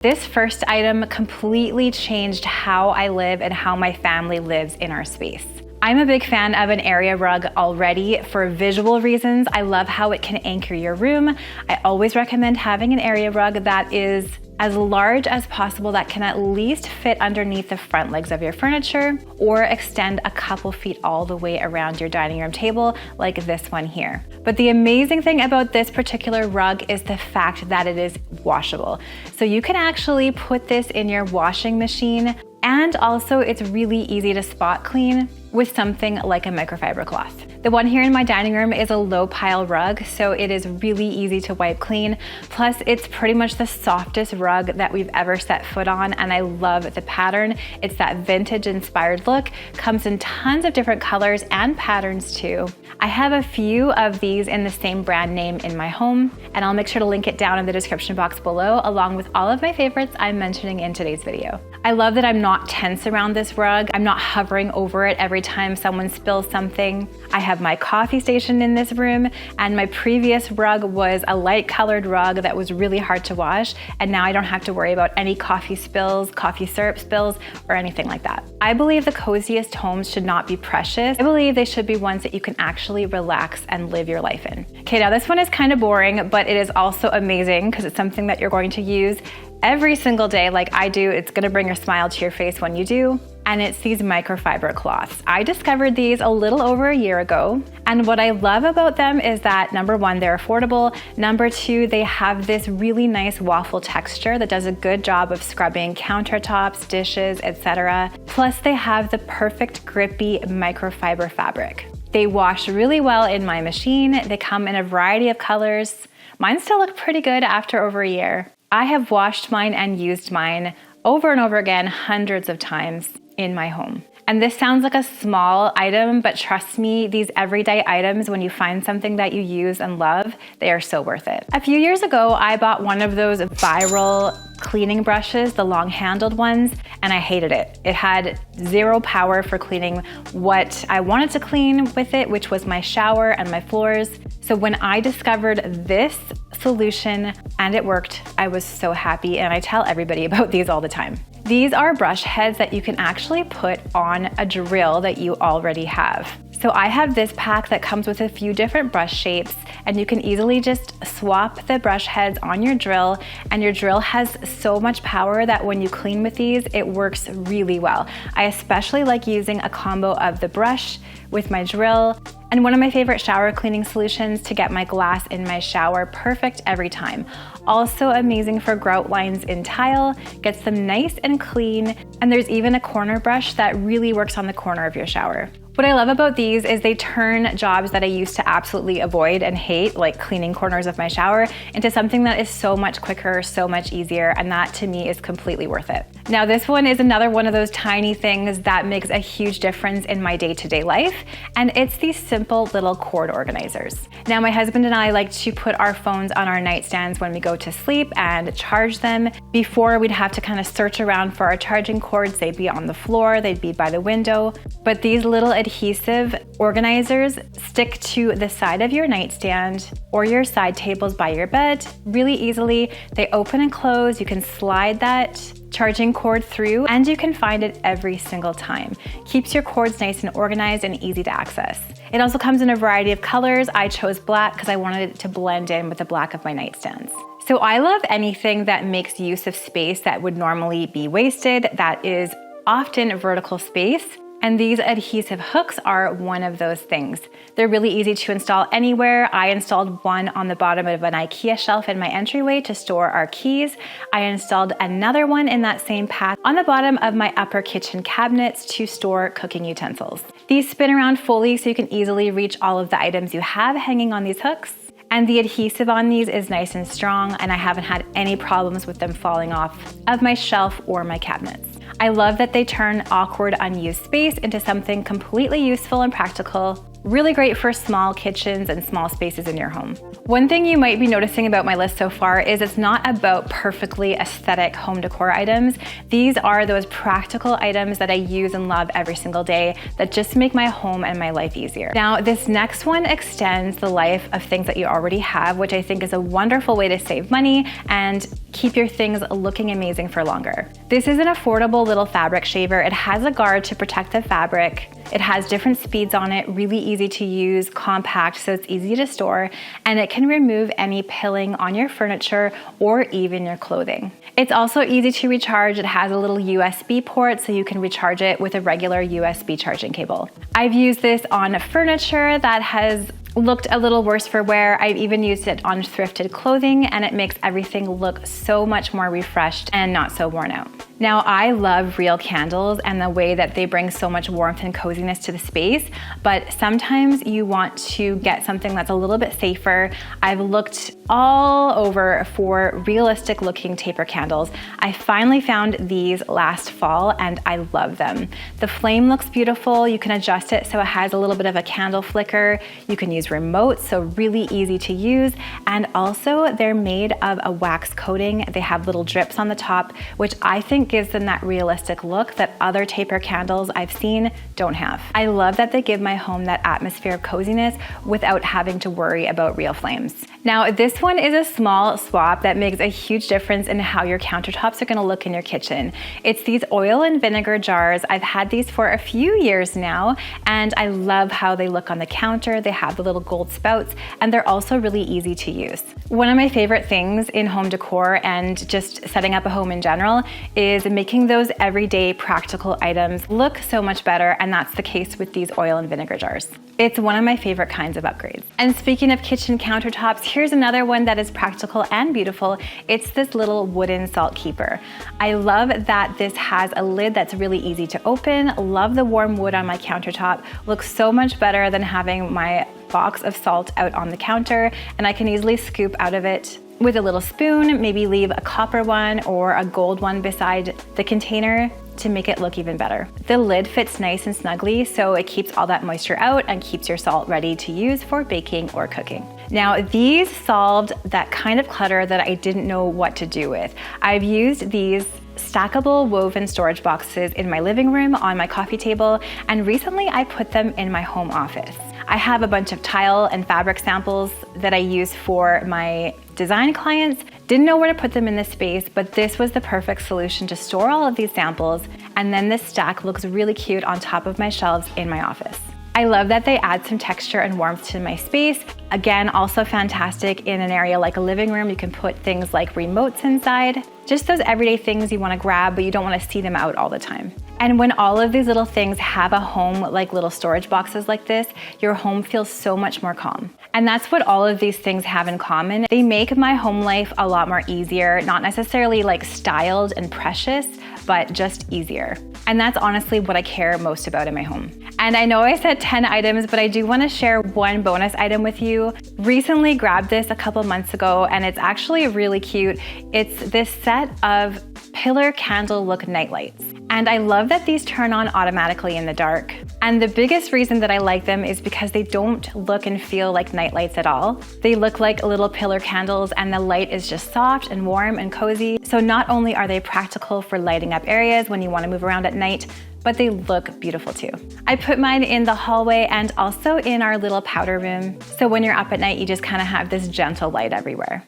This first item completely changed how I live and how my family lives in our space. I'm a big fan of an area rug already for visual reasons. I love how it can anchor your room. I always recommend having an area rug that is as large as possible, that can at least fit underneath the front legs of your furniture or extend a couple feet all the way around your dining room table like this one here. But the amazing thing about this particular rug is the fact that it is washable. So you can actually put this in your washing machine, and also it's really easy to spot clean with something like a microfiber cloth. The one here in my dining room is a low pile rug, so it is really easy to wipe clean. Plus, it's pretty much the softest rug that we've ever set foot on, and I love the pattern. It's that vintage inspired look, comes in tons of different colors and patterns too. I have a few of these in the same brand name in my home, and I'll make sure to link it down in the description box below, along with all of my favorites I'm mentioning in today's video. I love that I'm not tense around this rug. I'm not hovering over it every time someone spills something. I have my coffee station in this room, and my previous rug was a light colored rug that was really hard to wash, and now I don't have to worry about any coffee spills, coffee syrup spills, or anything like that. I believe the coziest homes should not be precious. I believe they should be ones that you can actually relax and live your life in. Okay, now this one is kind of boring, but it is also amazing because it's something that you're going to use every single day like I do. It's gonna bring a smile to your face when you do. And it's these microfiber cloths. I discovered these a little over a year ago. And what I love about them is that number one, they're affordable. Number two, they have this really nice waffle texture that does a good job of scrubbing countertops, dishes, etc. Plus they have the perfect grippy microfiber fabric. They wash really well in my machine. They come in a variety of colors. Mine still look pretty good after over a year. I have washed mine and used mine over and over again hundreds of times in my home. And this sounds like a small item, but trust me, these everyday items, when you find something that you use and love, they are so worth it. A few years ago, I bought one of those viral cleaning brushes, the long-handled ones, and I hated it. It had zero power for cleaning what I wanted to clean with it, which was my shower and my floors. So when I discovered this solution and it worked, I was so happy, and I tell everybody about these all the time. These are brush heads that you can actually put on a drill that you already have. So I have this pack that comes with a few different brush shapes, and you can easily just swap the brush heads on your drill, and your drill has so much power that when you clean with these, it works really well. I especially like using a combo of the brush with my drill, and one of my favorite shower cleaning solutions to get my glass in my shower perfect every time. Also amazing for grout lines in tile, gets them nice and clean, and there's even a corner brush that really works on the corner of your shower. What I love about these is they turn jobs that I used to absolutely avoid and hate, like cleaning corners of my shower, into something that is so much quicker, so much easier, and that to me is completely worth it. Now this one is another one of those tiny things that makes a huge difference in my day-to-day life, and it's these simple little cord organizers. Now my husband and I like to put our phones on our nightstands when we go to sleep and charge them. Before, we'd have to kind of search around for our charging cords. They'd be on the floor, they'd be by the window, but these little adhesive organizers stick to the side of your nightstand or your side tables by your bed really easily. They open and close. You can slide that charging cord through, and you can find it every single time. Keeps your cords nice and organized and easy to access. It also comes in a variety of colors. I chose black because I wanted it to blend in with the black of my nightstands. So I love anything that makes use of space that would normally be wasted, that is often vertical space. And these adhesive hooks are one of those things. They're really easy to install anywhere. I installed one on the bottom of an IKEA shelf in my entryway to store our keys. I installed another one in that same pack on the bottom of my upper kitchen cabinets to store cooking utensils. These spin around fully so you can easily reach all of the items you have hanging on these hooks. And the adhesive on these is nice and strong, and I haven't had any problems with them falling off of my shelf or my cabinets. I love that they turn awkward, unused space into something completely useful and practical. Really great for small kitchens and small spaces in your home. One thing you might be noticing about my list so far is it's not about perfectly aesthetic home decor items. These are those practical items that I use and love every single day that just make my home and my life easier. Now, this next one extends the life of things that you already have, which I think is a wonderful way to save money and keep your things looking amazing for longer. This is an affordable little fabric shaver. It has a guard to protect the fabric. It has different speeds on it, really easy to use, compact, so it's easy to store, and it can remove any pilling on your furniture or even your clothing. It's also easy to recharge. It has a little USB port so you can recharge it with a regular USB charging cable. I've used this on furniture that has looked a little worse for wear. I've even used it on thrifted clothing, and it makes everything look so much more refreshed and not so worn out. Now, I love real candles and the way that they bring so much warmth and coziness to the space, but sometimes you want to get something that's a little bit safer. I've looked all over for realistic looking taper candles. I finally found these last fall and I love them. The flame looks beautiful. You can adjust it so it has a little bit of a candle flicker. You can use remotes, so really easy to use. And also they're made of a wax coating. They have little drips on the top, which I think gives them that realistic look that other taper candles I've seen don't have. I love that they give my home that atmosphere of coziness without having to worry about real flames. Now, this one is a small swap that makes a huge difference in how your countertops are gonna look in your kitchen. It's these oil and vinegar jars. I've had these for a few years now, and I love how they look on the counter. They have the little gold spouts, and they're also really easy to use. One of my favorite things in home decor and just setting up a home in general is making those everyday practical items look so much better, and that's the case with these oil and vinegar jars. It's one of my favorite kinds of upgrades. And speaking of kitchen countertops, here's another one that is practical and beautiful. It's this little wooden salt keeper. I love that this has a lid that's really easy to open. Love the warm wood on my countertop. Looks so much better than having my box of salt out on the counter, and I can easily scoop out of it with a little spoon, maybe leave a copper one or a gold one beside the container to make it look even better. The lid fits nice and snugly, so it keeps all that moisture out and keeps your salt ready to use for baking or cooking. Now, these solved that kind of clutter that I didn't know what to do with. I've used these stackable woven storage boxes in my living room, on my coffee table, and recently I put them in my home office. I have a bunch of tile and fabric samples that I use for my design clients. Didn't know where to put them in this space, but this was the perfect solution to store all of these samples, and then this stack looks really cute on top of my shelves in my office. I love that they add some texture and warmth to my space. Again, also fantastic in an area like a living room. You can put things like remotes inside. Just those everyday things you want to grab, but you don't want to see them out all the time. And when all of these little things have a home, like little storage boxes like this, your home feels so much more calm. And that's what all of these things have in common. They make my home life a lot more easier, not necessarily like styled and precious, but just easier. And that's honestly what I care most about in my home. And I know I said 10 items, but I do want to share one bonus item with you. Recently grabbed this a couple months ago, and it's actually really cute. It's this set of pillar candle look nightlights. And I love that these turn on automatically in the dark. And the biggest reason that I like them is because they don't look and feel like nightlights at all. They look like little pillar candles, and the light is just soft and warm and cozy. So not only are they practical for lighting up areas when you want to move around at night, but they look beautiful too. I put mine in the hallway and also in our little powder room. So when you're up at night, you just kind of have this gentle light everywhere.